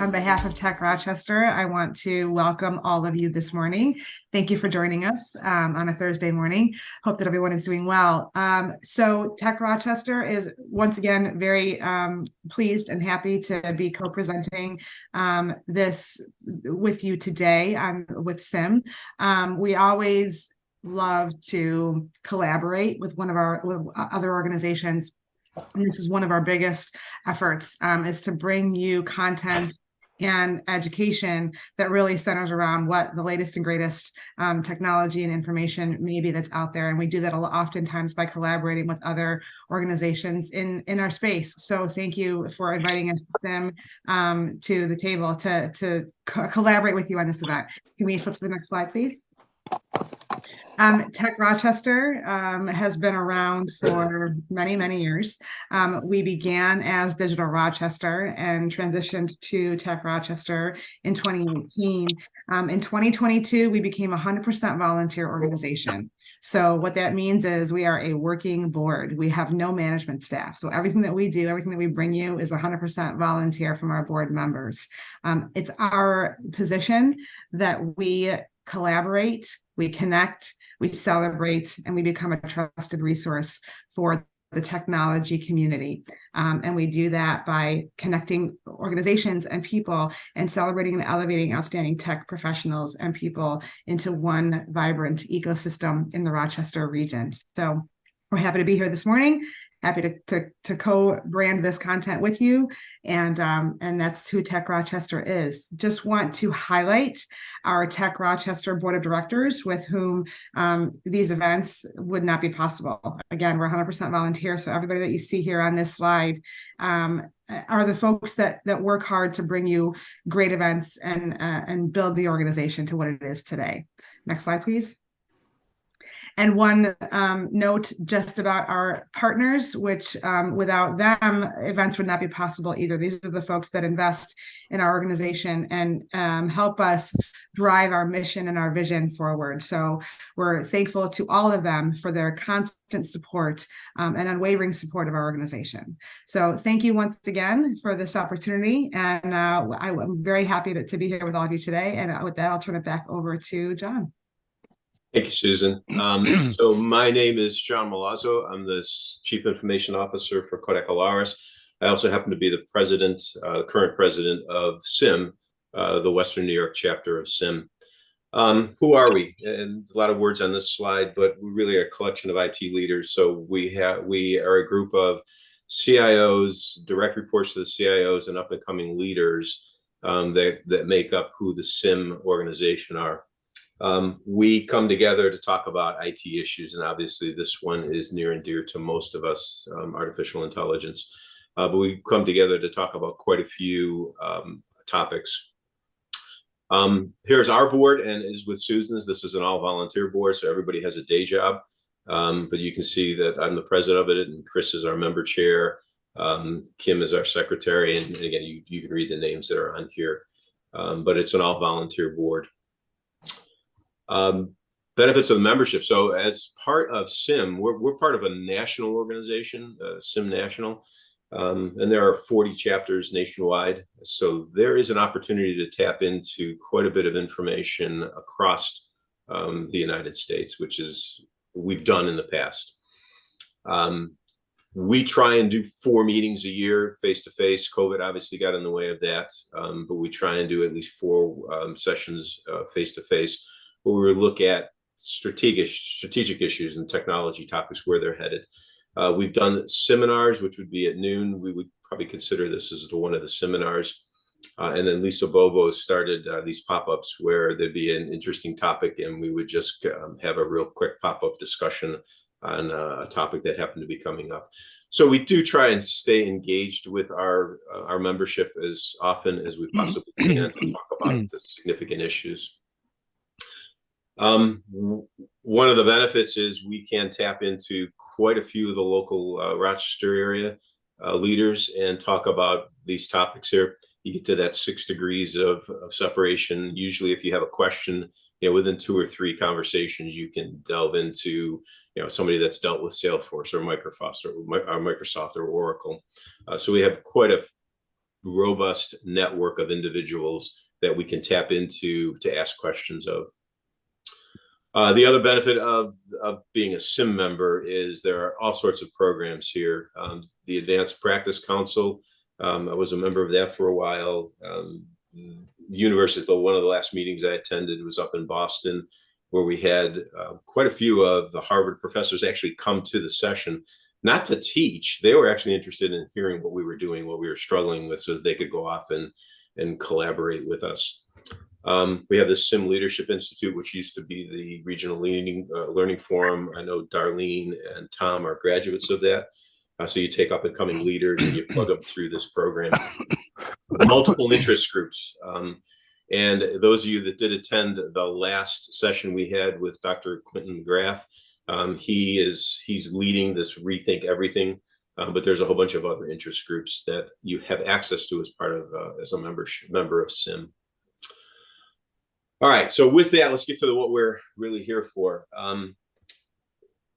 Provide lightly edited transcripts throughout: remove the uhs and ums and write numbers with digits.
On behalf of Tech Rochester, I want to welcome all of you this morning. Thank you for joining us on a Thursday morning. Hope that everyone is doing well. So Tech Rochester is once again very pleased and happy to be co-presenting this with you today with SIM. We always love to collaborate with other organizations. And this is one of our biggest efforts, is to bring you content and education that really centers around what the latest and greatest technology and information maybe that's out there. And we do that oftentimes by collaborating with other organizations in our space. So thank you for inviting us, Sim, to the table to collaborate with you on this event. Can we flip to the next slide, please? Tech Rochester has been around for many, many years. We began as Digital Rochester and transitioned to Tech Rochester in 2018. In 2022, we became a 100% volunteer organization. So what that means is we are a working board. We have no management staff. So everything that we do, everything that we bring you is 100% volunteer from our board members. It's our position that we collaborate, we connect, we celebrate, and we become a trusted resource for the technology community. And we do that by connecting organizations and people and celebrating and elevating outstanding tech professionals and people into one vibrant ecosystem in the Rochester region. So we're happy to be here this morning. Happy to co-brand this content with you, and that's who Tech Rochester is. Just want to highlight our Tech Rochester Board of Directors, with whom these events would not be possible. Again, we're 100% volunteer, so everybody that you see here on this slide are the folks that work hard to bring you great events and build the organization to what it is today. Next slide, please. And one note just about our partners, which without them, events would not be possible either. These are the folks that invest in our organization and help us drive our mission and our vision forward. So we're thankful to all of them for their constant support and unwavering support of our organization. So thank you once again for this opportunity. And I'm very happy to be here with all of you today. And with that, I'll turn it back over to John. Thank you, Susan. So my name is John Malazzo. I'm the Chief Information Officer for Kodak Alaris. I also happen to be the president, current president of SIM, the Western New York chapter of SIM. Who are we? And a lot of words on this slide, but we're really a collection of IT leaders. So we are a group of CIOs, direct reports to the CIOs, and up-and-coming leaders that make up who the SIM organization are. We come together to talk about IT issues, and obviously this one is near and dear to most of us, artificial intelligence. But we come together to talk about quite a few topics. Here's our board, and is with Susan's. This is an all-volunteer board, so everybody has a day job. But you can see that I'm the president of it, and Chris is our member chair. Kim is our secretary, and again, you can read the names that are on here. But it's an all-volunteer board. Benefits of the membership. So as part of SIM, we're part of a national organization, SIM National, and there are 40 chapters nationwide. So there is an opportunity to tap into quite a bit of information across the United States, which we've done in the past. We try and do 4 meetings a year, face-to-face. COVID obviously got in the way of that, but we try and do at least 4 sessions face-to-face, where we look at strategic issues and technology topics, where they're headed. We've done seminars, which would be at noon. We would probably consider this as one of the seminars. And then Lisa Bobo started these pop-ups where there'd be an interesting topic, and we would just have a real quick pop-up discussion on a topic that happened to be coming up. So we do try and stay engaged with our membership as often as we possibly can to talk about the significant issues. One of the benefits is we can tap into quite a few of the local Rochester area leaders and talk about these topics here. You get to that 6 degrees of separation. Usually if you have a question, within 2 or 3 conversations, you can delve into, somebody that's dealt with Salesforce or Microsoft or Oracle. So we have quite a robust network of individuals that we can tap into to ask questions of. The other benefit of being a SIM member is there are all sorts of programs here. The Advanced Practice Council, I was a member of that for a while. University, one of the last meetings I attended was up in Boston, where we had quite a few of the Harvard professors actually come to the session, not to teach. They were actually interested in hearing what we were doing, what we were struggling with, so that they could go off and collaborate with us. We have the SIM Leadership Institute, which used to be the Regional Learning Forum. I know Darlene and Tom are graduates of that. So you take up and coming leaders and you plug them through this program. Multiple interest groups. And those of you that did attend the last session we had with Dr. Quentin McGrath, he's leading this Rethink Everything, but there's a whole bunch of other interest groups that you have access to as part of as a member of SIM. All right, so with that, let's get to what we're really here for.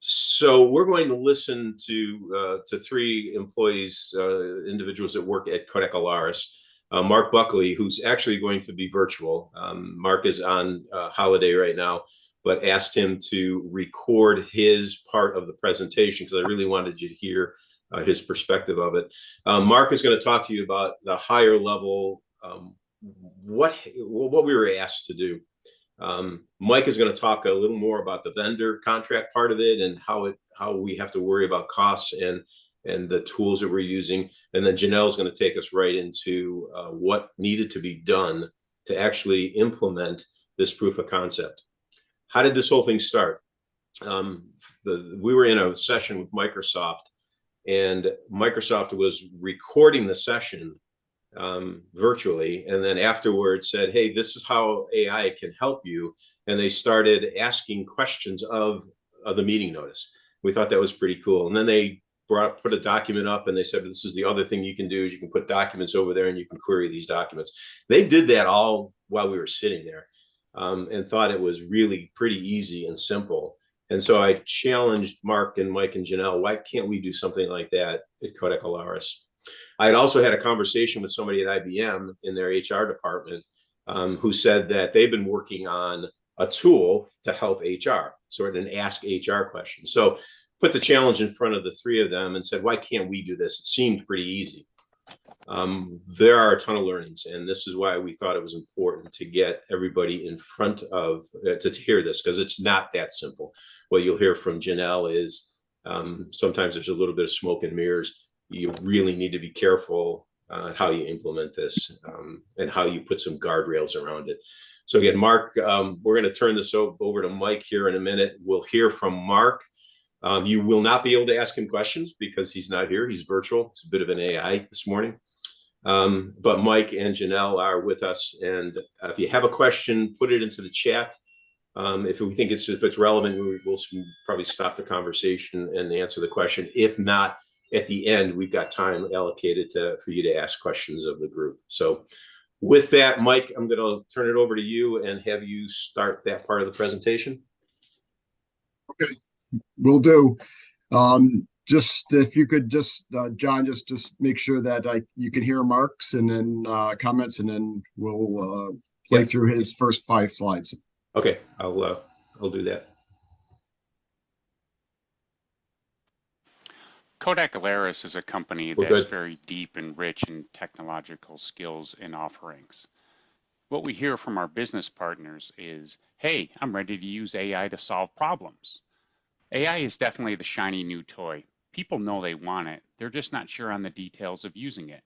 So we're going to listen to three employees, individuals that work at Kodak Alaris. Mark Buckley, who's actually going to be virtual. Mark is on holiday right now, but asked him to record his part of the presentation because I really wanted you to hear his perspective of it. Mark is going to talk to you about the higher level, what we were asked to do. Mike is going to talk a little more about the vendor contract part of it and how we have to worry about costs and the tools that we're using. And then Janelle is going to take us right into what needed to be done to actually implement this proof of concept. How did this whole thing start? We were in a session with Microsoft, and Microsoft was recording the session virtually, and then afterwards said, hey, this is how AI can help you. And they started asking questions of the meeting notice. We thought that was pretty cool. And then they put a document up and they said, this is the other thing you can do is you can put documents over there and you can query these documents. They did that all while we were sitting there, and thought it was really pretty easy and simple. And so I challenged Mark and Mike and Janelle, why can't we do something like that at Kodak Alaris? I had also had a conversation with somebody at IBM in their HR department who said that they've been working on a tool to help HR, sort of an ask HR question. So put the challenge in front of the three of them and said, why can't we do this? It seemed pretty easy. There are a ton of learnings, and this is why we thought it was important to get everybody in front of, to hear this, because it's not that simple. What you'll hear from Janelle is sometimes there's a little bit of smoke and mirrors. You really need to be careful how you implement this and how you put some guardrails around it. So again, Mark, we're going to turn this over to Mike here in a minute. We'll hear from Mark. You will not be able to ask him questions because he's not here. He's virtual. It's a bit of an AI this morning. But Mike and Janelle are with us. And if you have a question, put it into the chat. If we think if it's relevant, we'll probably stop the conversation and answer the question. If not, at the end, we've got time allocated for you to ask questions of the group. So with that, Mike, I'm going to turn it over to you and have you start that part of the presentation. Okay, will do. Just if you could John, just make sure that you can hear Mark's and then comments, and then we'll play through his first 5 slides. Okay, I'll do that. Kodak Alaris is a company that's very deep and rich in technological skills and offerings. What we hear from our business partners is, hey, I'm ready to use AI to solve problems. AI is definitely the shiny new toy. People know they want it. They're just not sure on the details of using it.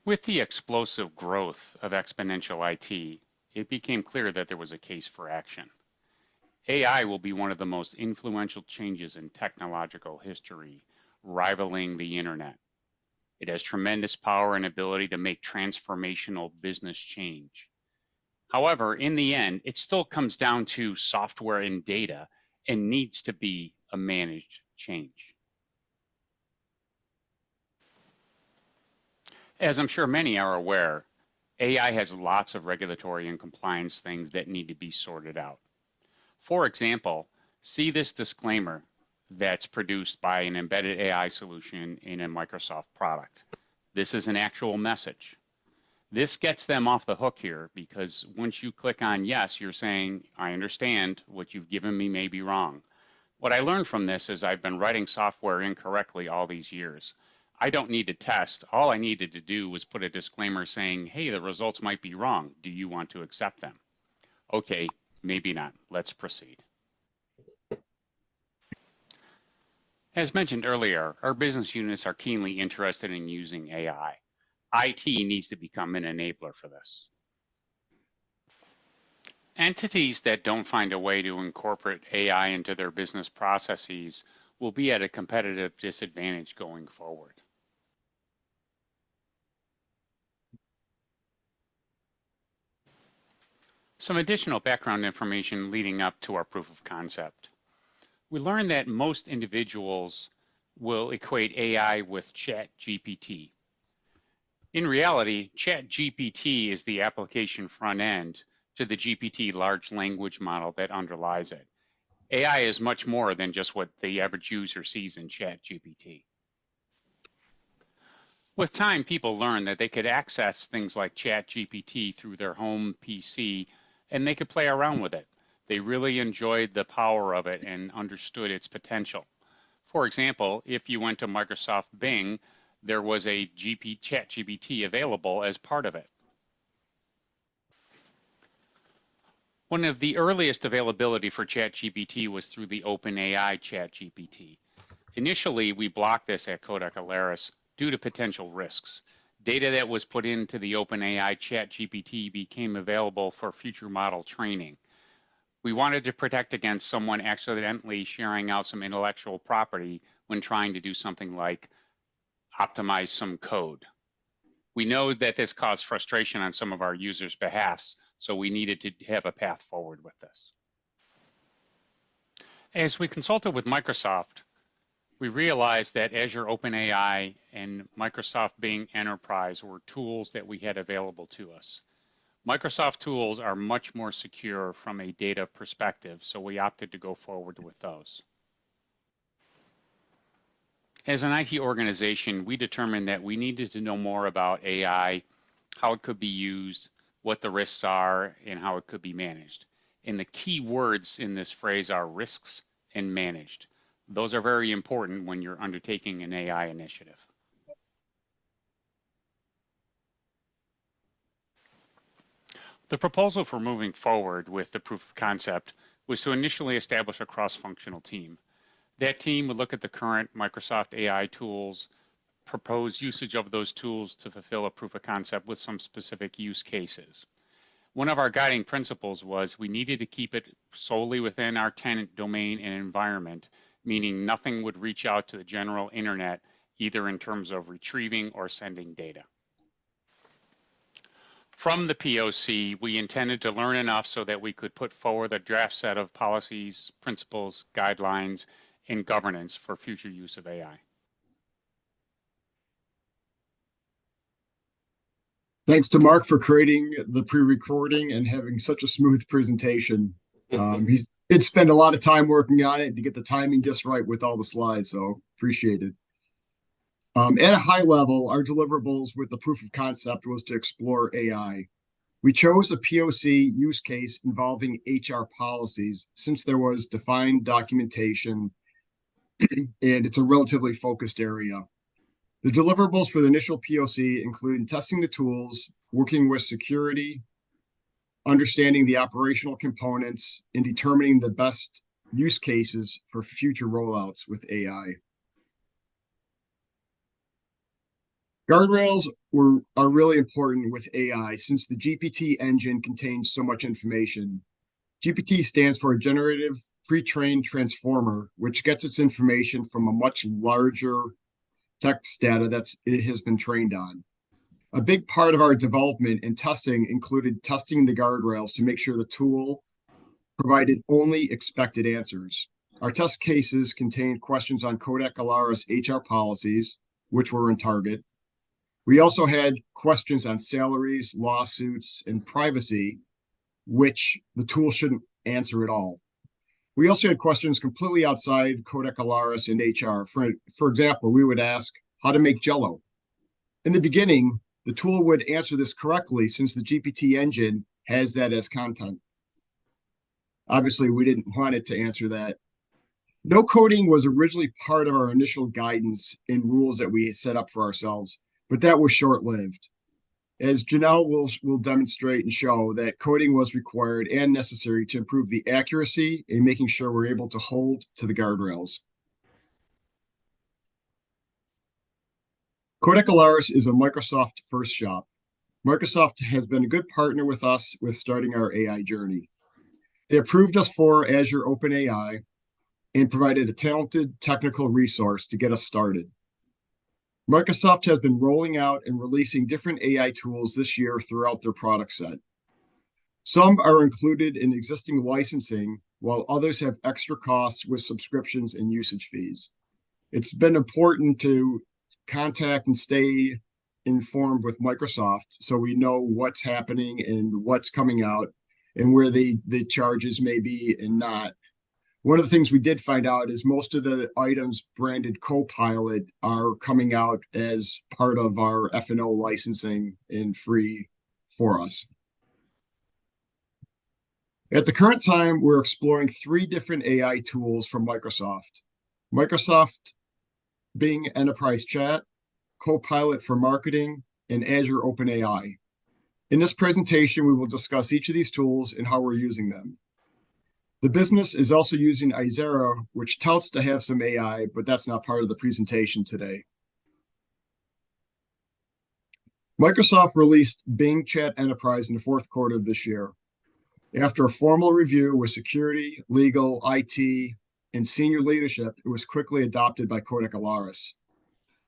With the explosive growth of exponential IT, it became clear that there was a case for action. AI will be one of the most influential changes in technological history, rivaling the internet. It has tremendous power and ability to make transformational business change. However, in the end, it still comes down to software and data and needs to be a managed change. As I'm sure many are aware, AI has lots of regulatory and compliance things that need to be sorted out. For example, see this disclaimer that's produced by an embedded AI solution in a Microsoft product. This is an actual message. This gets them off the hook here because once you click on yes, you're saying, I understand what you've given me may be wrong. What I learned from this is I've been writing software incorrectly all these years. I don't need to test. All I needed to do was put a disclaimer saying, hey, the results might be wrong. Do you want to accept them? Okay, maybe not. Let's proceed. As mentioned earlier, our business units are keenly interested in using AI. IT needs to become an enabler for this. Entities that don't find a way to incorporate AI into their business processes will be at a competitive disadvantage going forward. Some additional background information leading up to our proof of concept. We learned that most individuals will equate AI with ChatGPT. In reality, ChatGPT is the application front end to the GPT large language model that underlies it. AI is much more than just what the average user sees in ChatGPT. With time, people learned that they could access things like ChatGPT through their home PC, and they could play around with it. They really enjoyed the power of it and understood its potential. For example, if you went to Microsoft Bing, there was a ChatGPT available as part of it. One of the earliest availability for ChatGPT was through the OpenAI ChatGPT. Initially, we blocked this at Kodak Alaris due to potential risks. Data that was put into the OpenAI ChatGPT became available for future model training. We wanted to protect against someone accidentally sharing out some intellectual property when trying to do something like optimize some code. We know that this caused frustration on some of our users' behalfs, so we needed to have a path forward with this. As we consulted with Microsoft, we realized that Azure OpenAI and Microsoft Bing Enterprise were tools that we had available to us. Microsoft tools are much more secure from a data perspective, so we opted to go forward with those. As an IT organization, we determined that we needed to know more about AI, how it could be used, what the risks are, and how it could be managed. And the key words in this phrase are risks and managed. Those are very important when you're undertaking an AI initiative. The proposal for moving forward with the proof of concept was to initially establish a cross-functional team. That team would look at the current Microsoft AI tools, propose usage of those tools to fulfill a proof of concept with some specific use cases. One of our guiding principles was we needed to keep it solely within our tenant domain and environment, meaning nothing would reach out to the general internet, either in terms of retrieving or sending data. From the POC, we intended to learn enough so that we could put forward a draft set of policies, principles, guidelines, and governance for future use of AI. Thanks to Mark for creating the pre-recording and having such a smooth presentation. He did spend a lot of time working on it to get the timing just right with all the slides, so appreciate it. At a high level, our deliverables with the proof of concept was to explore AI. We chose a POC use case involving HR policies since there was defined documentation and it's a relatively focused area. The deliverables for the initial POC include testing the tools, working with security, understanding the operational components, and determining the best use cases for future rollouts with AI. Guardrails are really important with AI since the GPT engine contains so much information. GPT stands for a generative pre-trained transformer, which gets its information from a much larger text data that it has been trained on. A big part of our development and testing included testing the guardrails to make sure the tool provided only expected answers. Our test cases contained questions on Kodak Alaris HR policies, which were in target. We also had questions on salaries, lawsuits, and privacy, which the tool shouldn't answer at all. We also had questions completely outside Kodak Alaris and HR. For example, we would ask how to make Jell-O. In the beginning, the tool would answer this correctly since the GPT engine has that as content. Obviously, we didn't want it to answer that. No coding was originally part of our initial guidance and rules that we set up for ourselves, but that was short-lived. As Janelle will demonstrate and show, that coding was required and necessary to improve the accuracy and making sure we're able to hold to the guardrails. Kodak Alaris is a Microsoft first shop. Microsoft has been a good partner with us with starting our AI journey. They approved us for Azure OpenAI and provided a talented technical resource to get us started. Microsoft has been rolling out and releasing different AI tools this year throughout their product set. Some are included in existing licensing, while others have extra costs with subscriptions and usage fees. It's been important to contact and stay informed with Microsoft so we know what's happening and what's coming out and where the charges may be and not. One of the things we did find out is most of the items branded Copilot are coming out as part of our F&O licensing and free for us. At the current time, we're exploring 3 different AI tools from Microsoft. Microsoft Bing Enterprise Chat, Copilot for Marketing, and Azure OpenAI. In this presentation, we will discuss each of these tools and how we're using them. The business is also using Azure, which touts to have some AI, but that's not part of the presentation today. Microsoft released Bing Chat Enterprise in the 4th quarter of this year. After a formal review with security, legal, IT, and senior leadership, it was quickly adopted by Kodak Alaris.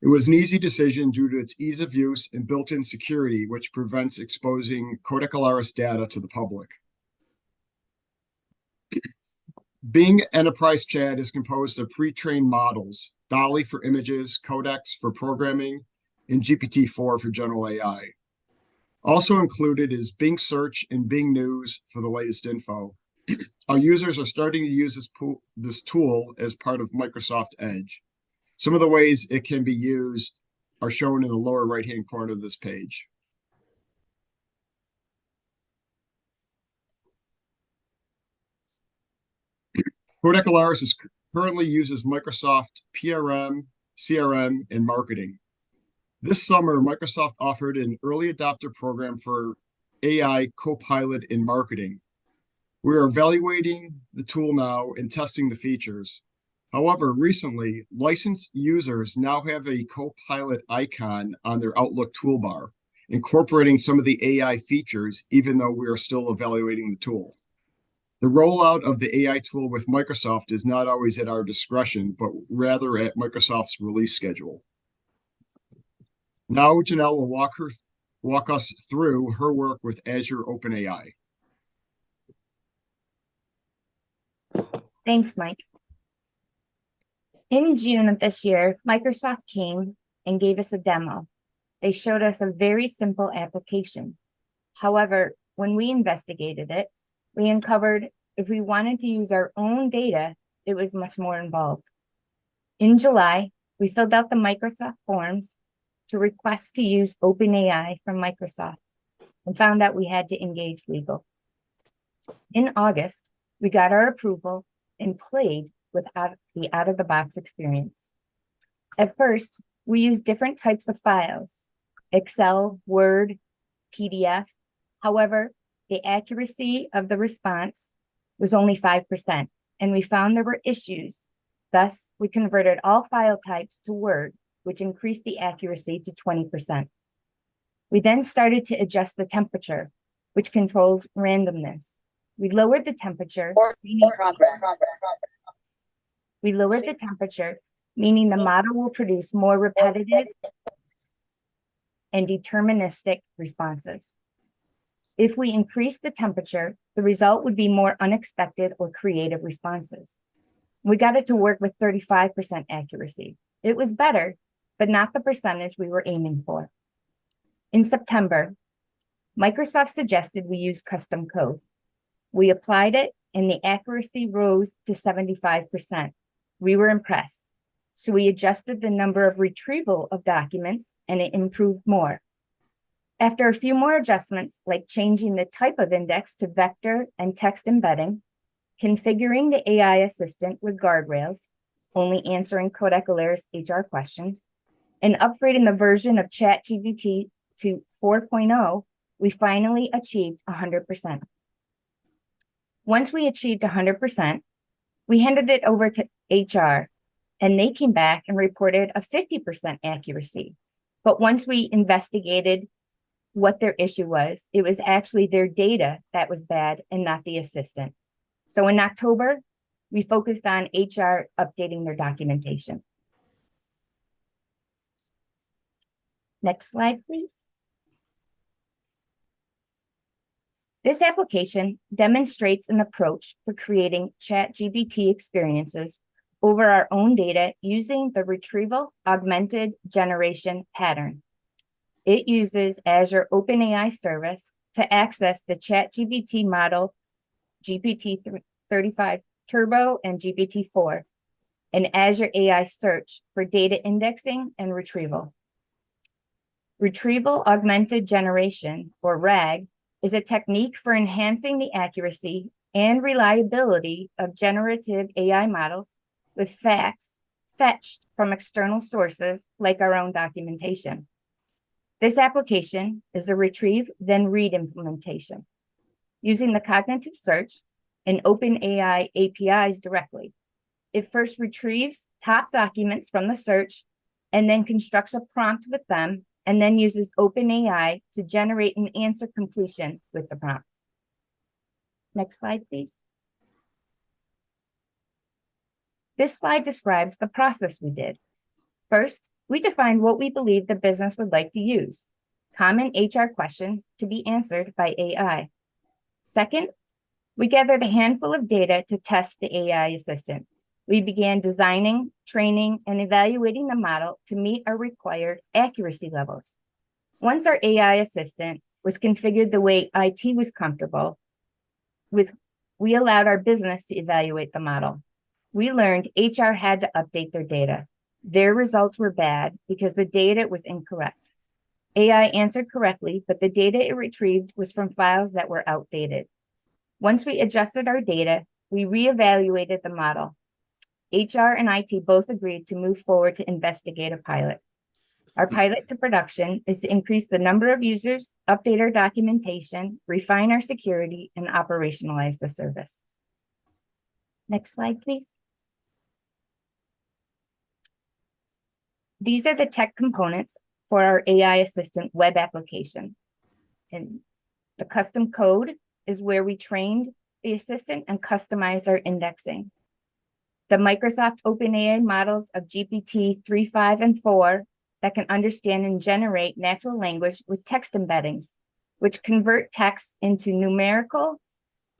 It was an easy decision due to its ease of use and built-in security, which prevents exposing Kodak Alaris data to the public. Bing Enterprise Chat is composed of pre-trained models, Dolly for images, Codex for programming, and GPT-4 for general AI. Also included is Bing Search and Bing News for the latest info. Our users are starting to use this tool as part of Microsoft Edge. Some of the ways it can be used are shown in the lower right-hand corner of this page. Kodak Alaris currently uses Microsoft PRM, CRM, and marketing. This summer, Microsoft offered an early adopter program for AI Copilot in marketing. We are evaluating the tool now and testing the features. However, recently, licensed users now have a Copilot icon on their Outlook toolbar, incorporating some of the AI features, even though we are still evaluating the tool. The rollout of the AI tool with Microsoft is not always at our discretion, but rather at Microsoft's release schedule. Now, Janelle will walk us through her work with Azure OpenAI. Thanks, Mike. In June of this year, Microsoft came and gave us a demo. They showed us a very simple application. However, when we investigated it, we uncovered if we wanted to use our own data, it was much more involved. In July, we filled out the Microsoft forms to request to use OpenAI from Microsoft and found out we had to engage legal. In August, we got our approval and played with the out-of-the-box experience. At first, we used different types of files, Excel, Word, PDF. However, the accuracy of the response was only 5%, and we found there were issues. Thus, we converted all file types to Word, which increased the accuracy to 20%. We then started to adjust the temperature, which controls randomness. We lowered the temperature, meaning the model will produce more repetitive and deterministic responses. If we increase the temperature, the result would be more unexpected or creative responses. We got it to work with 35% accuracy. It was better, but not the percentage we were aiming for. In September, Microsoft suggested we use custom code. We applied it, and the accuracy rose to 75%. We were impressed. so we adjusted the number of retrieval of documents and it improved more. After a few more adjustments, like changing the type of index to vector and text embedding, configuring the AI assistant with guardrails, only answering Kodak Alaris HR questions, and upgrading the version of ChatGPT to 4.0, we finally achieved 100%. Once we achieved 100%, we handed it over to HR, and they came back and reported a 50% accuracy. But once we investigated what their issue was, it was actually their data that was bad and not the assistant. So in October, we focused on HR updating their documentation. Next slide, please. This application demonstrates an approach for creating ChatGPT experiences over our own data using the retrieval augmented generation pattern. It uses Azure OpenAI service to access the ChatGPT model GPT-35 Turbo and GPT-4, and Azure AI search for data indexing and retrieval. Retrieval augmented generation, or RAG, is a technique for enhancing the accuracy and reliability of generative AI models with facts fetched from external sources like our own documentation. This application is a retrieve then read implementation using the cognitive search and OpenAI APIs directly. It first retrieves top documents from the search and then constructs a prompt with them, and then uses OpenAI to generate an answer completion with the prompt. Next slide, please. This slide describes the process we did. First, we defined what we believe the business would like to use, common HR questions to be answered by AI. Second, we gathered a handful of data to test the AI assistant. We began designing, training, and evaluating the model to meet our required accuracy levels. Once our AI assistant was configured the way IT was comfortable with, we allowed our business to evaluate the model. We learned HR had to update their data. Their results were bad because the data was incorrect. AI answered correctly, but the data it retrieved was from files that were outdated. Once we adjusted our data, we reevaluated the model. HR and IT both agreed to move forward to investigate a pilot. Our pilot to production is to increase the number of users, update our documentation, refine our security, and operationalize the service. Next slide, please. These are the tech components for our AI assistant web application. And the custom code is where we trained the assistant and customized our indexing. The Microsoft OpenAI models of GPT 3.5 and 4 that can understand and generate natural language with text embeddings, which convert text into numerical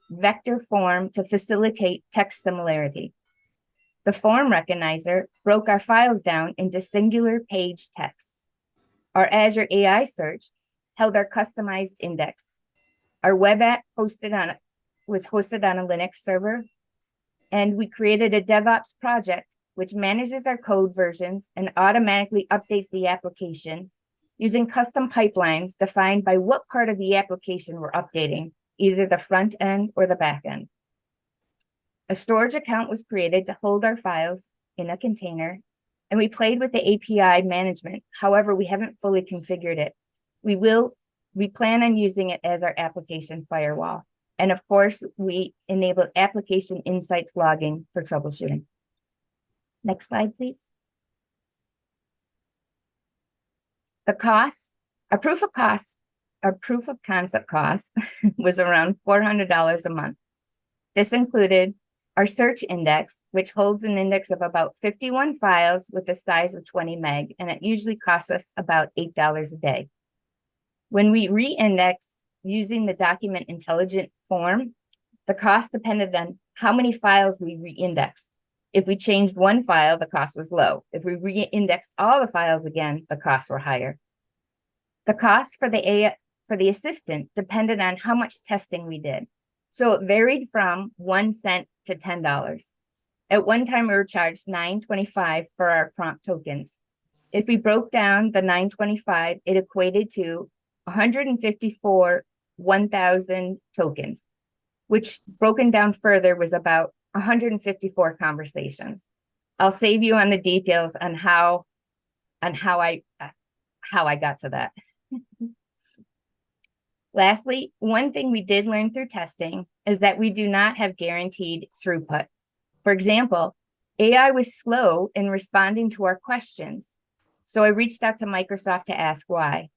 vector form to facilitate text similarity. The form recognizer broke our files down into singular page texts. Our Azure AI search held our customized index. Our web app was hosted on a Linux server, and we created a DevOps project which manages our code versions and automatically updates the application using custom pipelines defined by what part of the application we're updating, either the front end or the back end. A storage account was created to hold our files in a container, and we played with the API management. However, we haven't fully configured it. We plan on using it as our application firewall. And of course, we enable application insights logging for troubleshooting. Next slide, please. The cost, our proof of concept cost was around $400 a month. This included our search index, which holds an index of about 51 files with a size of 20 meg, and it usually costs us about $8 a day. When we re-indexed using the document intelligent form, the cost depended on how many files we re-indexed. If we changed one file, the cost was low. If we re-indexed all the files again, the costs were higher. The cost for the assistant depended on how much testing we did. So it varied from 1 cent to $10. At one time, we were charged $9.25 for our prompt tokens. If we broke down the $9.25, it equated to 154 1,000 tokens, which broken down further was about 154 conversations. I'll save you on the details on how I got to that. Lastly, one thing we did learn through testing is that we do not have guaranteed throughput. For example, AI was slow in responding to our questions. So I reached out to Microsoft to ask why.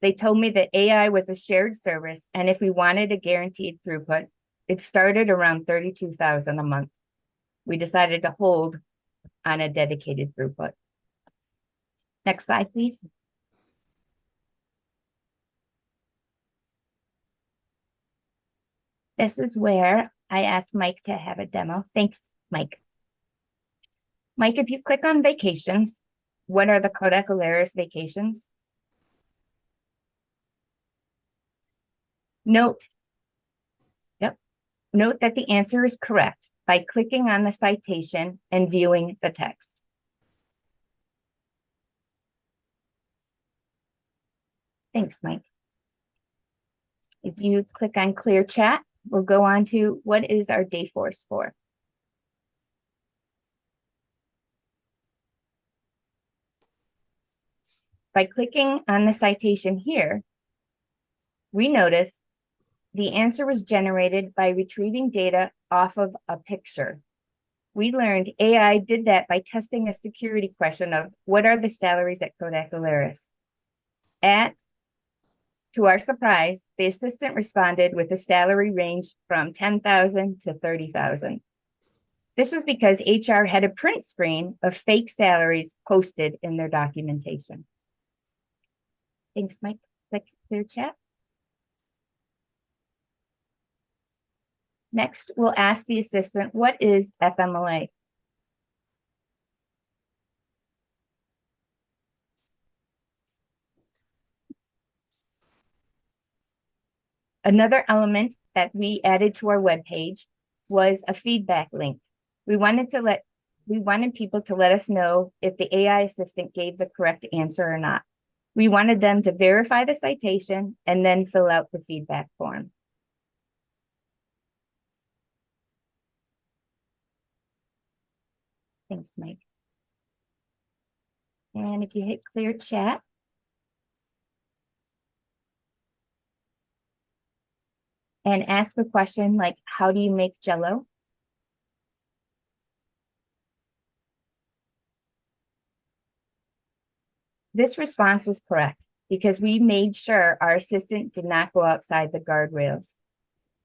They told me that AI was a shared service, and if we wanted a guaranteed throughput, it started around 32,000 a month. We decided to hold on a dedicated throughput. Next slide, please. This is where I asked Mike to have a demo. Thanks, Mike. Mike, if you click on vacations, what are the Kodak Alaris vacations? Note that the answer is correct by clicking on the citation and viewing the text. Thanks, Mike. If you click on clear chat, we'll go on to what is our Dayforce for. By clicking on the citation here, we notice the answer was generated by retrieving data off of a picture. We learned AI did that by testing a security question of what are the salaries at Kodak Alaris? To our surprise, the assistant responded with a salary range from 10,000 to 30,000. This was because HR had a print screen of fake salaries posted in their documentation. Thanks, Mike. Click clear chat. Next, we'll ask the assistant, what is FMLA? Another element that we added to our webpage was a feedback link. We wanted people to let us know if the AI assistant gave the correct answer or not. We wanted them to verify the citation and then fill out the feedback form. Thanks, Mike. And if you hit clear chat, and ask a question like, how do you make Jell-O? This response was correct because we made sure our assistant did not go outside the guardrails.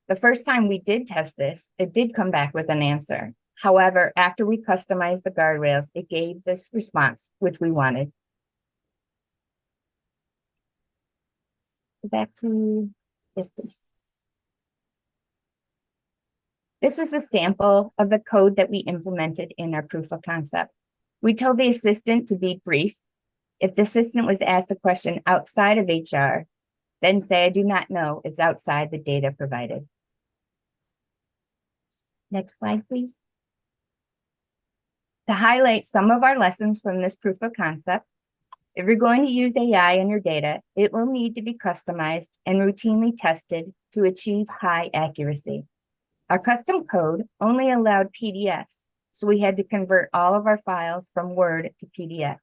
The first time we did test this, it did come back with an answer. However, after we customized the guardrails, it gave this response, which we wanted. Go back to this, please. This is a sample of the code that we implemented in our proof of concept. We told the assistant to be brief. If the assistant was asked a question outside of HR, then say, I do not know, it's outside the data provided. Next slide, please. To highlight some of our lessons from this proof of concept, if you're going to use AI in your data, it will need to be customized and routinely tested to achieve high accuracy. Our custom code only allowed PDFs, so we had to convert all of our files from Word to PDFs.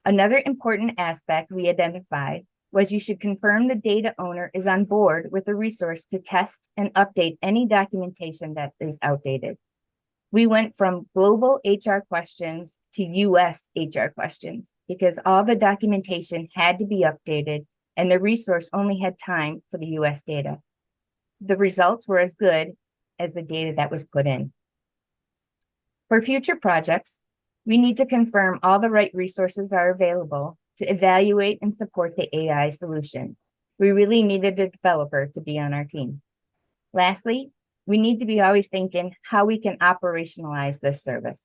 Another important aspect we identified was you should confirm the data owner is on board with the resource to test and update any documentation that is outdated. We went from global HR questions to US HR questions because all the documentation had to be updated and the resource only had time for the US data. The results were as good as the data that was put in. For future projects, we need to confirm all the right resources are available to evaluate and support the AI solution. We really needed a developer to be on our team. Lastly, we need to be always thinking how we can operationalize this service.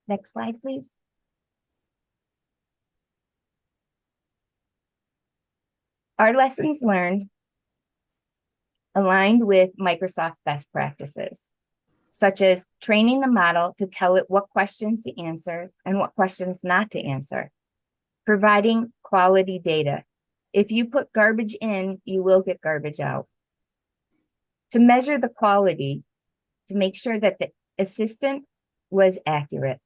Next slide, please. Our lessons learned aligned with Microsoft best practices. such as training the model to tell it what questions to answer and what questions not to answer. Providing quality data. If you put garbage in, you will get garbage out. To measure the quality, to make sure that the assistant was accurate.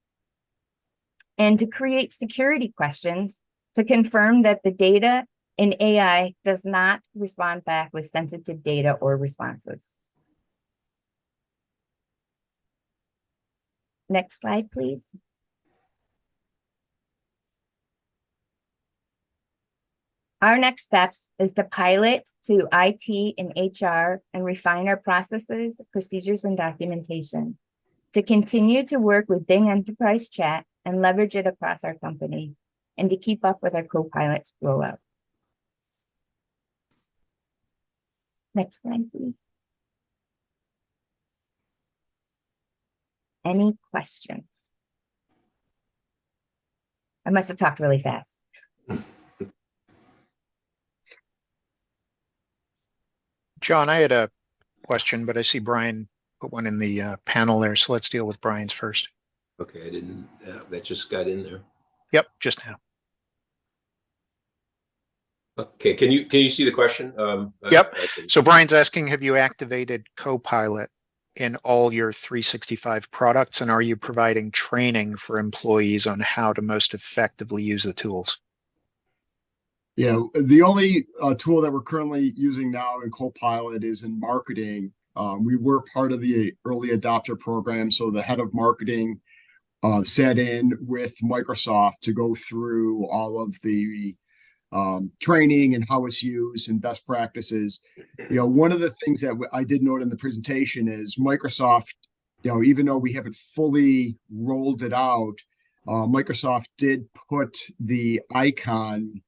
And to create security questions to confirm that the data in AI does not respond back with sensitive data or responses. Next slide, please. Our next steps is to pilot to IT and HR and refine our processes, procedures, and documentation. To continue to work with Bing Enterprise Chat and leverage it across our company, and to keep up with our Copilot's rollout. Next slide, please. Any questions? I must have talked really fast. John, I had a question, but I see Brian put one in the panel there, so let's deal with Brian's first. Okay, I didn't, that just got in there. Yep, just now. Okay, can you see the question? Yep. So Brian's asking, have you activated Copilot in all your 365 products, and are you providing training for employees on how to most effectively use the tools? Yeah, the only tool that we're currently using now in Copilot is in marketing. We were part of the early adopter program, so the head of marketing sat in with Microsoft to go through all of the training and how it's used and best practices. One of the things that I did note in the presentation is Microsoft, even though we haven't fully rolled it out, Microsoft did put the icon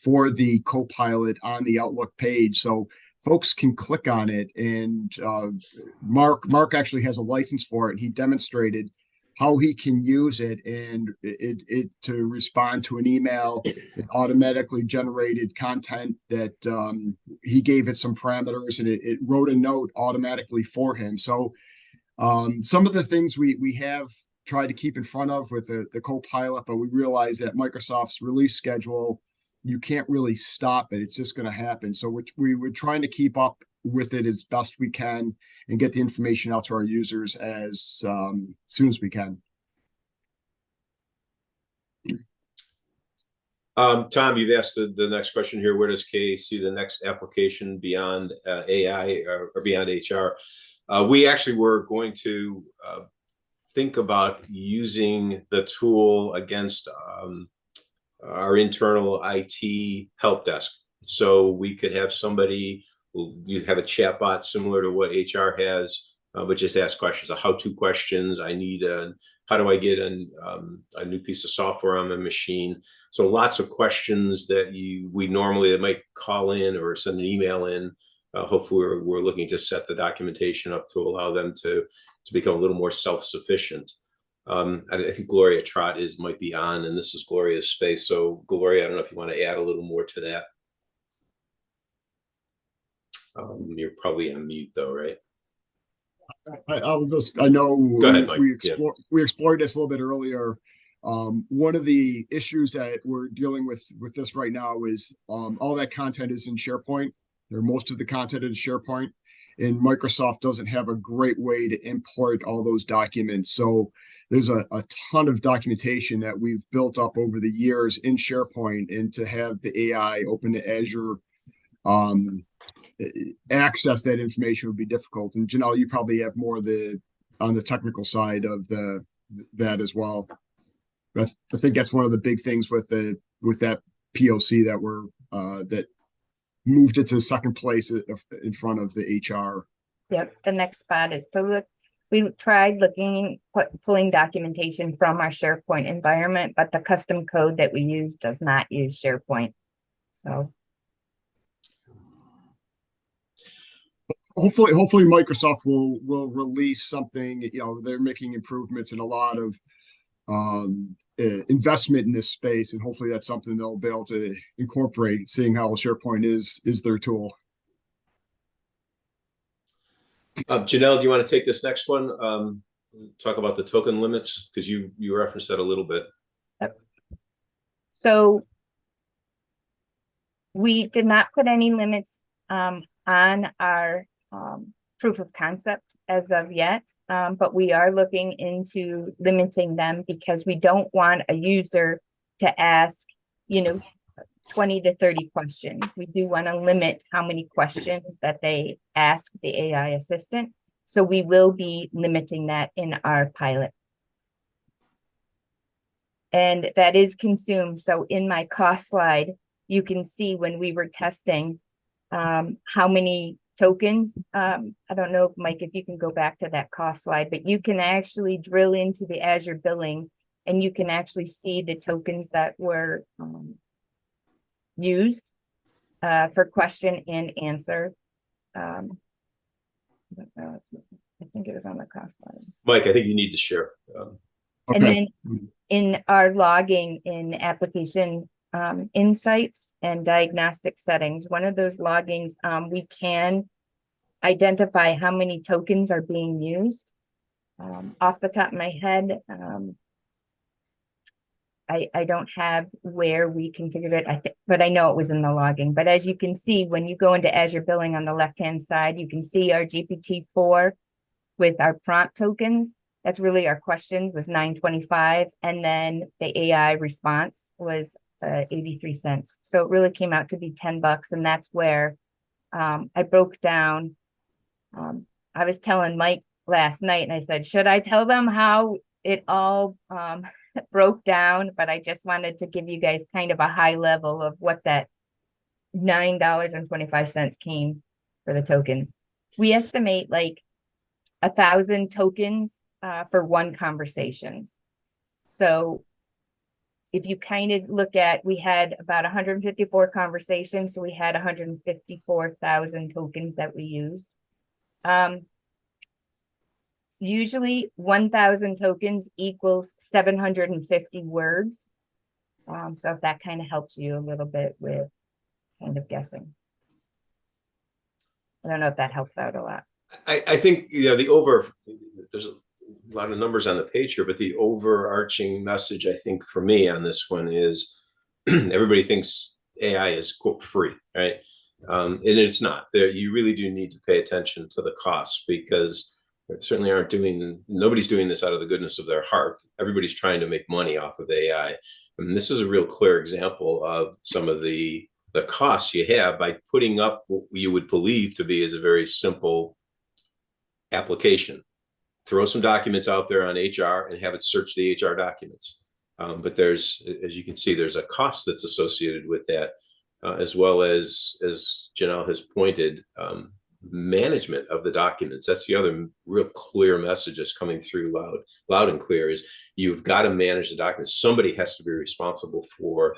for the Copilot on the Outlook page, so folks can click on it. And Mark actually has a license for it, and he demonstrated how he can use it and it to respond to an email. It automatically generated content that he gave it some parameters, and it wrote a note automatically for him. So some of the things we have tried to keep in front of with the Copilot, but we realize that Microsoft's release schedule, you can't really stop it. It's just going to happen. So we're trying to keep up with it as best we can and get the information out to our users as soon as we can. Tom, you've asked the next question here. Where does Kay see the next application beyond AI or beyond HR? We actually were going to think about using the tool against our internal IT help desk. So we could have somebody, you have a chat bot similar to what HR has, but just ask questions, how-to questions. I need how do I get a new piece of software on my machine? So lots of questions that we normally might call in or send an email in. Hopefully we're looking to set the documentation up to allow them to become a little more self-sufficient. I think Gloria Trott might be on, and this is Gloria's space. So Gloria, I don't know if you want to add a little more to that. You're probably on mute though, right? I know Go ahead, Mike. we explored this a little bit earlier. One of the issues that we're dealing with this right now is all that content is in SharePoint, or most of the content is SharePoint, and Microsoft doesn't have a great way to import all those documents. So there's a ton of documentation that we've built up over the years in SharePoint, and to have the AI open to Azure access that information would be difficult. And Janelle, you probably have more on the technical side of that as well. But I think that's one of the big things with that POC that moved it to the second place in front of the HR. Yep, the next spot is to look. We tried pulling documentation from our SharePoint environment, but the custom code that we use does not use SharePoint. So hopefully Microsoft will release something. They're making improvements and a lot of investment in this space, and hopefully that's something they'll be able to incorporate, seeing how SharePoint is their tool. Janelle, do you want to take this next one? Talk about the token limits, because you referenced that a little bit. So we did not put any limits on our proof of concept as of yet, but we are looking into limiting them because we don't want a user to ask, 20 to 30 questions. We do want to limit how many questions that they ask the AI assistant. So we will be limiting that in our pilot. And that is consumed. So in my cost slide, you can see when we were testing how many tokens. I don't know, Mike, if you can go back to that cost slide, but you can actually drill into the Azure billing and you can actually see the tokens that were used for question and answer. I think it was on the cost slide. Mike, I think you need to share. And then in our logging in application insights and diagnostic settings, one of those loggings, we can identify how many tokens are being used. Off the top of my head, I don't have where we configured it, but I know it was in the logging. But as you can see, when you go into Azure Billing on the left-hand side, you can see our GPT-4 with our prompt tokens. That's really our question was 925. And then the AI response was 83 cents. So it really came out to be $10. And that's where I broke down. I was telling Mike last night and I said, should I tell them how it all broke down? But I just wanted to give you guys kind of a high level of what that $9.25 came for the tokens. We estimate like 1,000 tokens for one conversation. So if you kind of look at, we had about 154 conversations, so we had 154,000 tokens that we used. Usually 1,000 tokens equals 750 words. So if that kind of helps you a little bit with kind of guessing. I don't know if that helped out a lot. I think, there's a lot of numbers on the page here, but the overarching message, I think, for me on this one is everybody thinks AI is, quote, free, right? And it's not. You really do need to pay attention to the costs because certainly nobody's doing this out of the goodness of their heart. Everybody's trying to make money off of AI. And this is a real clear example of some of the costs you have by putting up what you would believe to be as a very simple application. Throw some documents out there on HR and have it search the HR documents. But there's, as you can see, there's a cost that's associated with that, as well as Janelle has pointed, management of the documents. That's the other real clear message that's coming through loud and clear is you've got to manage the documents. Somebody has to be responsible for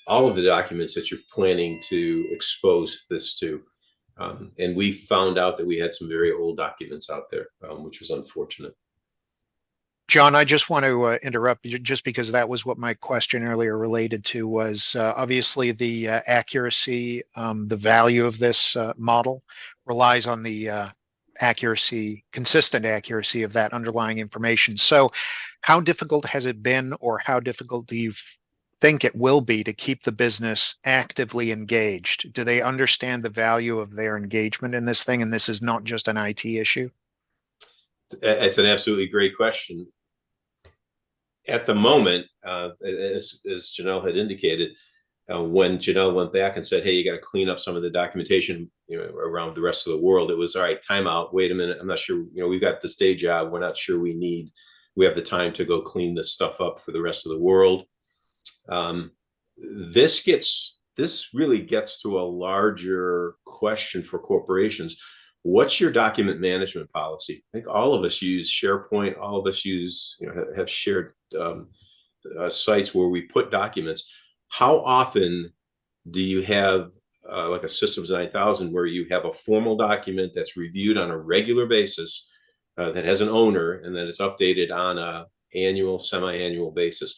all of the documents that you're planning to expose this to. And we found out that we had some very old documents out there, which was unfortunate. John, I just want to interrupt you just because that was what my question earlier related to was obviously the accuracy, the value of this model relies on the consistent accuracy of that underlying information. So how difficult has it been, or how difficult do you think it will be to keep the business actively engaged? Do they understand the value of their engagement in this thing? And this is not just an IT issue? It's an absolutely great question. At the moment, as Janelle had indicated, when Janelle went back and said, hey, you got to clean up some of the documentation around the rest of the world, it was, all right, time out, wait a minute, I'm not sure, we've got this day job, we're not sure we have the time to go clean this stuff up for the rest of the world. This really gets to a larger question for corporations. What's your document management policy? I think all of us use SharePoint. All of us have shared sites where we put documents. How often do you have like a Systems 9000 where you have a formal document that's reviewed on a regular basis that has an owner and then it's updated on a annual, semi-annual basis?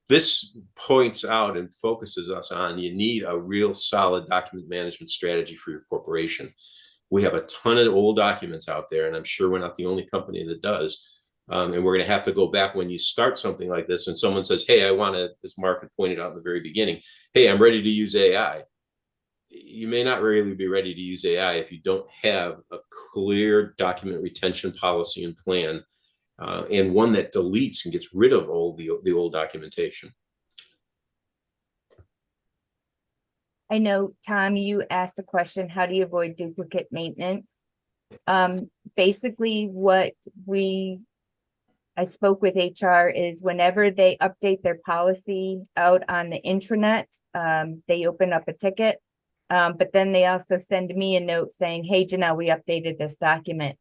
This points out and focuses us on, you need a real solid document management strategy for your corporation. We have a ton of old documents out there, and I'm sure we're not the only company that does. And we're going to have to go back when you start something like this and someone says, hey, I want to, as Mark had pointed out in the very beginning, hey, I'm ready to use AI. You may not really be ready to use AI if you don't have a clear document retention policy and plan, and one that deletes and gets rid of all the old documentation. I know, Tom, you asked a question, how do you avoid duplicate maintenance? Basically I spoke with HR is whenever they update their policy out on the intranet, they open up a ticket. But then they also send me a note saying, hey, Janelle, we updated this document.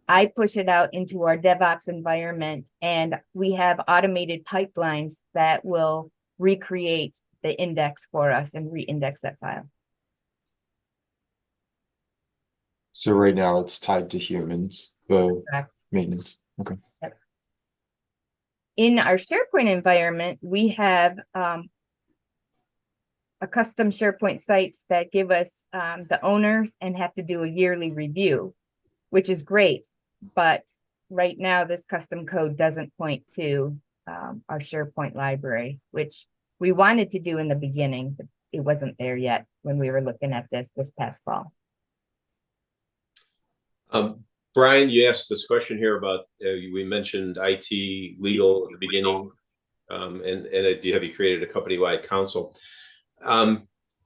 I push it out into our DevOps environment, and we have automated pipelines that will recreate the index for us and re-index that file. So right now it's tied to humans, the Correct. maintenance. Okay. Yep. In our SharePoint environment, we have a custom SharePoint sites that give us the owners and have to do a yearly review, which is great. But right now, this custom code doesn't point to our SharePoint library, which we wanted to do in the beginning, but it wasn't there yet when we were looking at this past fall. Brian, you asked this question here about, we mentioned IT legal at the beginning, and have you created a company-wide council?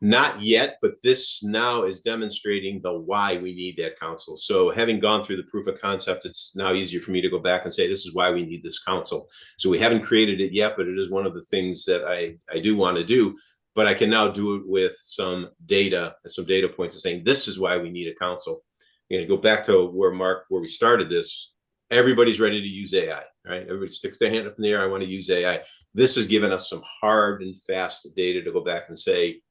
Not yet, but this now is demonstrating the why we need that council. So having gone through the proof of concept, it's now easier for me to go back and say, this is why we need this council. So we haven't created it yet, but it is one of the things that I do want to do, but I can now do it with some data points of saying, this is why we need a council. You're going to go back to where we started this. Everybody's ready to use AI, right? Everybody sticks their hand up in the air. I want to use AI. This has given us some hard and fast data to go back and say,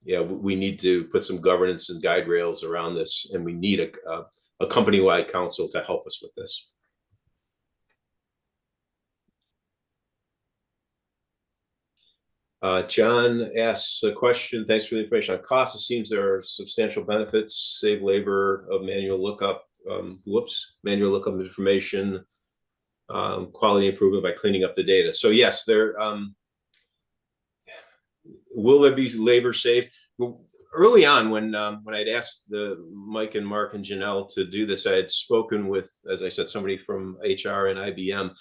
yeah, we need to put some governance and guide rails around this, and we need a company-wide council to help us with this. John asks a question. Thanks for the information on costs. It seems there are substantial benefits, save labor of manual lookup, manual lookup information, quality improvement by cleaning up the data. So yes, there will there be labor saved? Early on, when I'd asked Mike and Mark and Janelle to do this, I had spoken with, as I said, somebody from HR and IBM,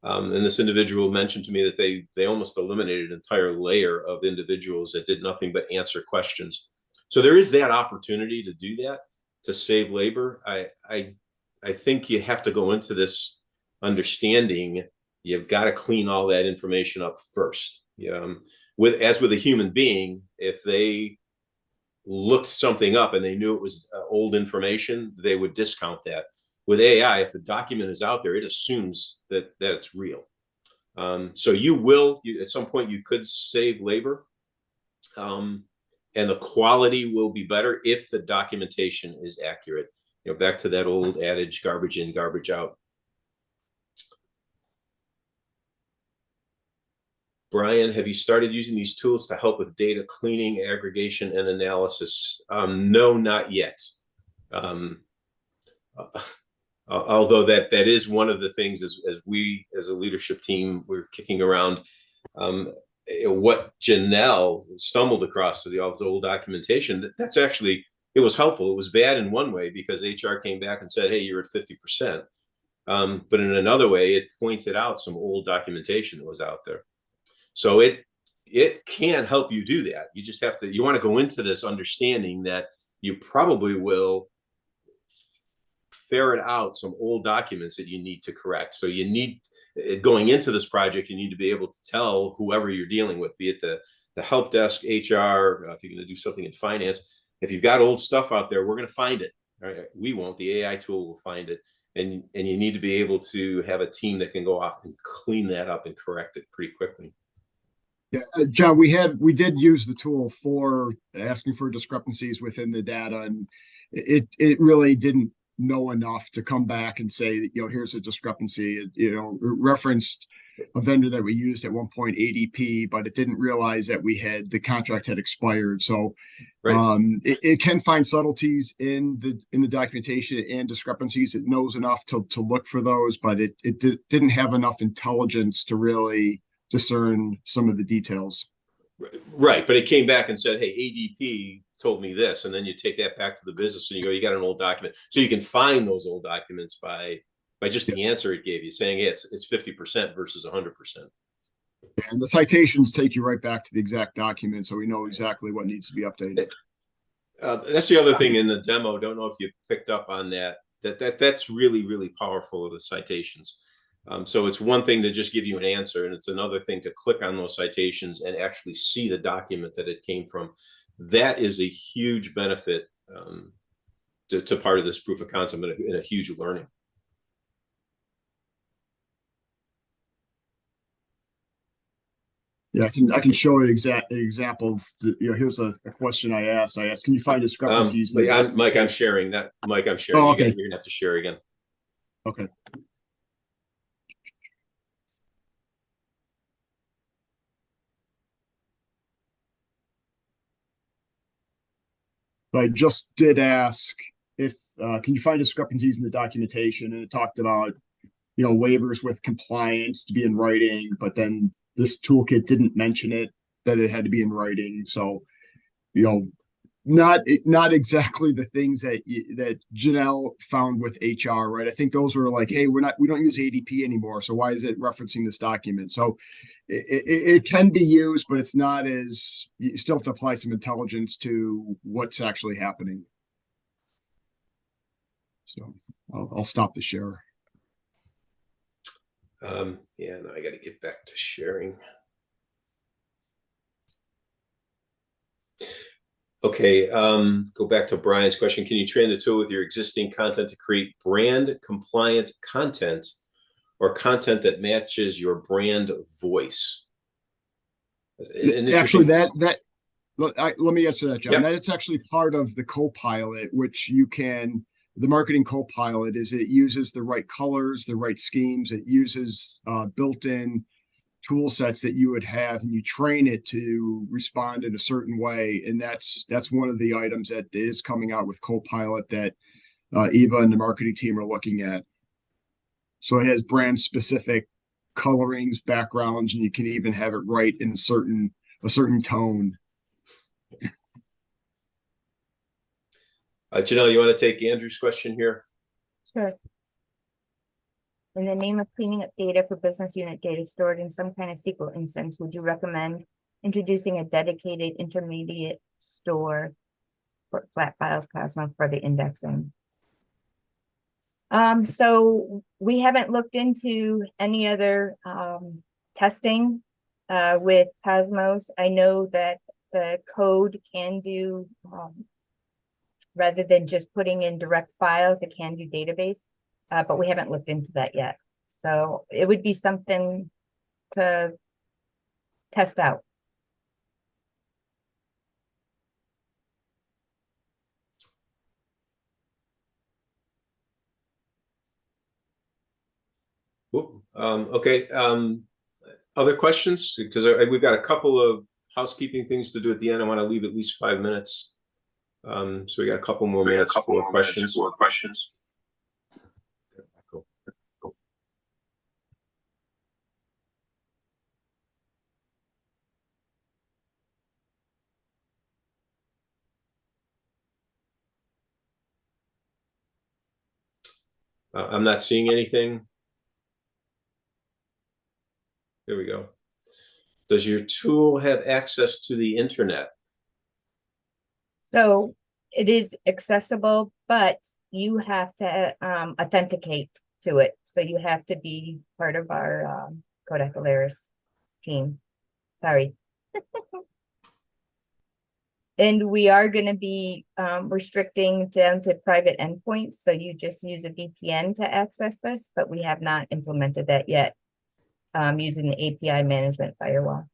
and this individual mentioned to me that they almost eliminated an entire layer of individuals that did nothing but answer questions. So there is that opportunity to do that, to save labor. I think you have to go into this understanding you've got to clean all that information up first. As with a human being, if they looked something up and they knew it was old information, they would discount that. With AI, if the document is out there, it assumes that it's real. So at some point you could save labor, and the quality will be better if the documentation is accurate. Back to that old adage, garbage in, garbage out. Brian, have you started using these tools to help with data cleaning, aggregation, and analysis? No, not yet. Although that is one of the things as we, as a leadership team, we're kicking around what Janelle stumbled across to all this old documentation. That's actually, it was helpful. It was bad in one way because HR came back and said, hey, you're at 50%. But in another way, it pointed out some old documentation that was out there. So it can help you do that. You just have to, you want to go into this understanding that you probably will ferret out some old documents that you need to correct. So you need, going into this project, you need to be able to tell whoever you're dealing with, be it the help desk, HR, if you're going to do something in finance, if you've got old stuff out there, we're going to find it. Right? We won't, the AI tool will find it. And you need to be able to have a team that can go off and clean that up and correct it pretty quickly. Yeah, John, we did use the tool for asking for discrepancies within the data, and it really didn't know enough to come back and say that, here's a discrepancy. It referenced a vendor that we used at one point, ADP, but it didn't realize that the contract had expired. So Right. it can find subtleties in the documentation and discrepancies. It knows enough to look for those, but it didn't have enough intelligence to really discern some of the details. Right, but it came back and said, hey, ADP told me this, and then you take that back to the business and you go, you got an old document. So you can find those old documents by just the answer it gave you, saying, hey, it's 50% versus 100%. And the citations take you right back to the exact document, so we know exactly what needs to be updated. That's the other thing in the demo. Don't know if you picked up on that. That's really, really powerful of the citations. So it's one thing to just give you an answer, and it's another thing to click on those citations and actually see the document that it came from. That is a huge benefit to part of this proof of concept and a huge learning. Yeah, I can show an example of here's a question I asked. Can you find discrepancies? Mike, I'm sharing that. Mike, I'm sharing. Oh, okay. You're gonna have to share again. Okay. I just did ask if can you find discrepancies in the documentation, and it talked about waivers with compliance to be in writing, but then this toolkit didn't mention that it had to be in writing. So not exactly the things that Janelle found with HR, right? I think those were like, hey, we don't use ADP anymore, so why is it referencing this document? So it can be used, but it's not as, you still have to apply some intelligence to what's actually happening. So I'll stop the share. Yeah, no, I got to get back to sharing. Okay, go back to Brian's question. Can you train the tool with your existing content to create brand compliant content or content that matches your brand voice? Actually, let me answer that, John. Yep. That it's actually part of the Copilot, which the marketing Copilot it uses the right colors, the right schemes. It uses built-in tool sets that you would have, and you train it to respond in a certain way. And that's one of the items that is coming out with Copilot that Eva and the marketing team are looking at. So it has brand specific colorings, backgrounds, and you can even have it write in a certain tone. Janelle, you want to take Andrew's question here? Sure. In the name of cleaning up data for business unit data stored in some kind of SQL instance, would you recommend introducing a dedicated intermediate store for flat files Cosmos for the indexing? So we haven't looked into any other testing with Cosmos. I know that the code can do, rather than just putting in direct files, it can do database. But we haven't looked into that yet. So it would be something to test out. Okay. Other questions? Because we've got a couple of housekeeping things to do at the end. I want to leave at least 5 minutes. So we got a couple more minutes for questions. I'm not seeing anything. There we go. Does your tool have access to the internet? So it is accessible, but you have to authenticate to it. So you have to be part of our Kodak Alaris team. Sorry. And we are going to be restricting down to private endpoints. So you just use a VPN to access this, but we have not implemented that yet using the API management firewall.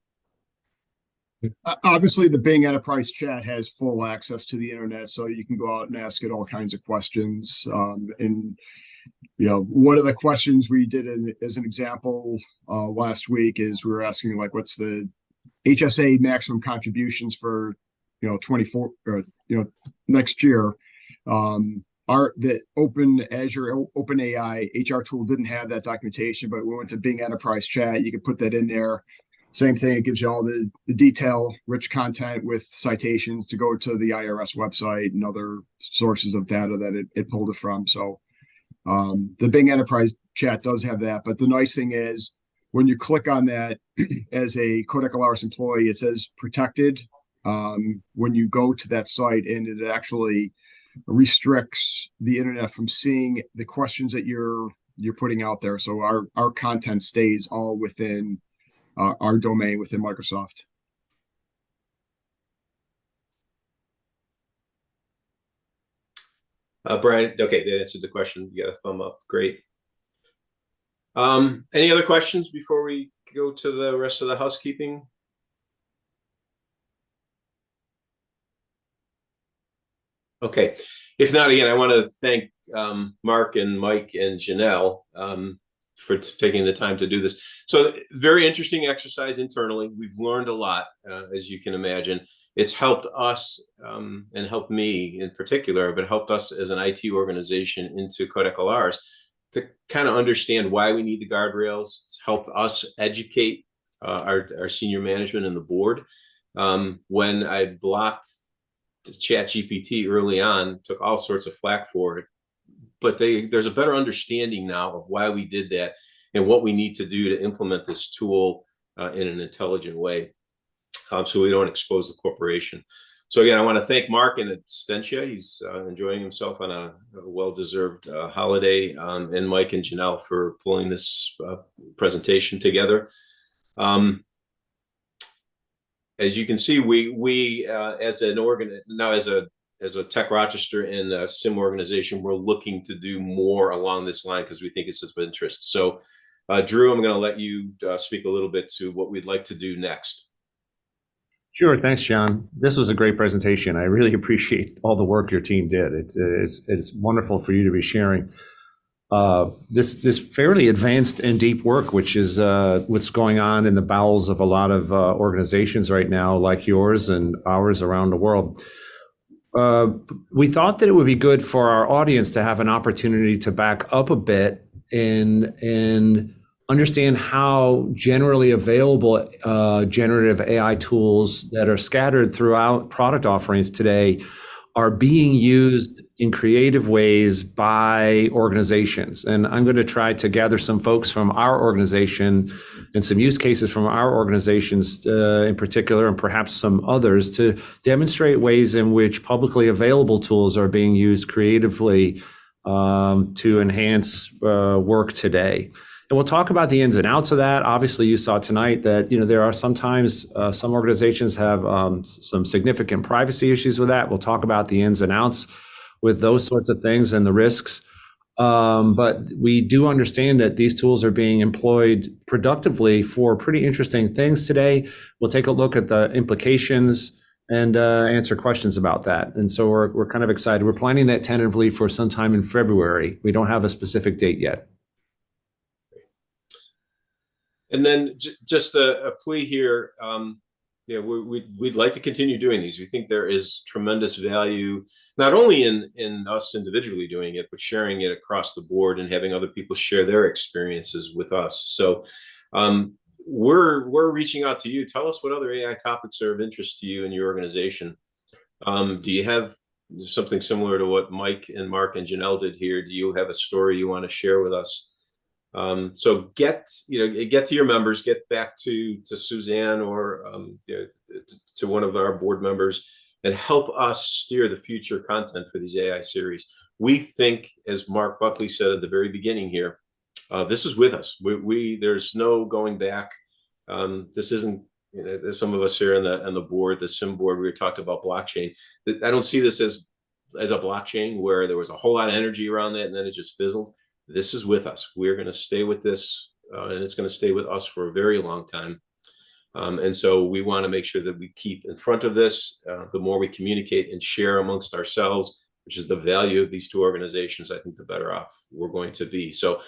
Obviously, the Bing Enterprise Chat has full access to the internet, so you can go out and ask it all kinds of questions. And one of the questions we did as an example last week is we were asking like, what's the HSA maximum contributions for 24 or next year. The Azure OpenAI HR tool didn't have that documentation, but we went to Bing Enterprise Chat. You can put that in there. Same thing, it gives you all the detail, rich content with citations to go to the IRS website and other sources of data that it pulled it from. So the Bing Enterprise Chat does have that. But the nice thing is when you click on that as a Kodak Alaris employee, it says protected when you go to that site, and it actually restricts the internet from seeing the questions that you're putting out there. So our content stays all within our domain within Microsoft. Brian, okay, that answered the question. You got a thumb up. Great. Any other questions before we go to the rest of the housekeeping? Okay. If not, again, I want to thank Mark and Mike and Janelle for taking the time to do this. So very interesting exercise internally. We've learned a lot, as you can imagine. It's helped us and helped me in particular, but helped us as an IT organization into Kodak Alaris to kind of understand why we need the guardrails. It's helped us educate our senior management and the board. When I blocked ChatGPT early on, took all sorts of flack for it, but there's a better understanding now of why we did that and what we need to do to implement this tool in an intelligent way, so we don't expose the corporation. So again, I want to thank Mark in absentia. He's enjoying himself on a well-deserved holiday, and Mike and Janelle for pulling this presentation together. As you can see, we as an as a TechRochester and a SIM organization, we're looking to do more along this line because we think it's of interest. So, Drew, I'm going to let you speak a little bit to what we'd like to do next. Sure. Thanks, John. This was a great presentation. I really appreciate all the work your team did. It's wonderful for you to be sharing this fairly advanced and deep work, which is what's going on in the bowels of a lot of organizations right now, like yours and ours around the world. We thought that it would be good for our audience to have an opportunity to back up a bit and understand how generally available generative AI tools that are scattered throughout product offerings today are being used in creative ways by organizations. And I'm going to try to gather some folks from our organization and some use cases from our organizations in particular, and perhaps some others, to demonstrate ways in which publicly available tools are being used creatively to enhance work today. And we'll talk about the ins and outs of that. Obviously, you saw tonight that there are sometimes some organizations have some significant privacy issues with that. We'll talk about the ins and outs with those sorts of things and the risks. But we do understand that these tools are being employed productively for pretty interesting things today. We'll take a look at the implications and answer questions about that. And so we're kind of excited. We're planning that tentatively for sometime in February. We don't have a specific date yet. And then just a plea here, we'd like to continue doing these. We think there is tremendous value, not only in us individually doing it, but sharing it across the board and having other people share their experiences with us. So we're reaching out to you. Tell us what other AI topics are of interest to you in your organization. Do you have something similar to what Mike and Mark and Janelle did here? Do you have a story you want to share with us? So get to your members, get back to Suzanne or to one of our board members, and help us steer the future content for these AI series. We think, as Mark Buckley said at the very beginning here, this is with us. There's no going back. This isn't, there's some of us here on the board, the SIM board, we talked about blockchain. I don't see this as a blockchain where there was a whole lot of energy around that and then it just fizzled. This is with us. We're going to stay with this, and it's going to stay with us for a very long time. And so we want to make sure that we keep in front of this. The more we communicate and share amongst ourselves, which is the value of these two organizations, I think the better off we're going to be. So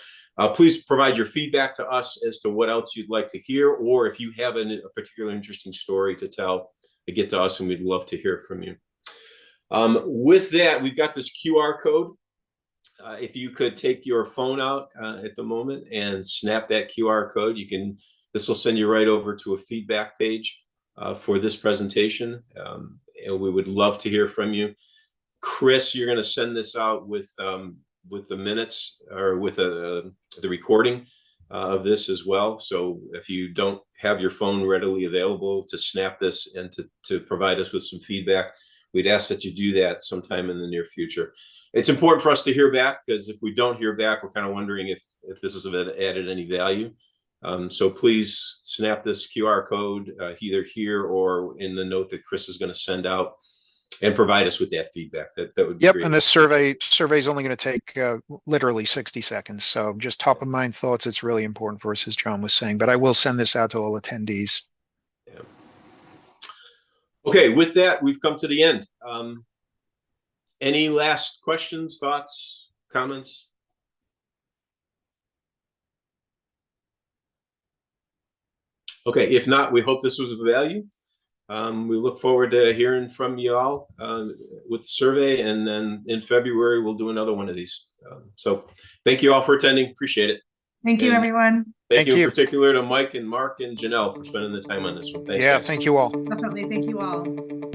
please provide your feedback to us as to what else you'd like to hear, or if you have a particularly interesting story to tell, get to us, and we'd love to hear from you. With that, we've got this QR code. If you could take your phone out at the moment and snap that QR code, this will send you right over to a feedback page for this presentation. And we would love to hear from you. Chris, you're going to send this out with the minutes, or with the recording of this as well. So if you don't have your phone readily available to snap this and to provide us with some feedback, we'd ask that you do that sometime in the near future. It's important for us to hear back, because if we don't hear back, we're kind of wondering if this has added any value. So please snap this QR code either here or in the note that Chris is going to send out, and provide us with that feedback. That would be Yep, great. and this survey is only going to take literally 60 seconds. So just top of mind thoughts. It's really important for us, as John was saying. But I will send this out to all attendees. Yeah. Okay, with that, we've come to the end. Any last questions, thoughts, comments? Okay, if not, we hope this was of value. We look forward to hearing from you all with the survey, and then in February, we'll do another one of these. So thank you all for attending. Appreciate it. Thank you, And everyone. Thank you in you. particular to Mike and Mark and Janelle for spending the time on this one. Thanks, Yeah, guys. thank you all. Definitely. Thank you all.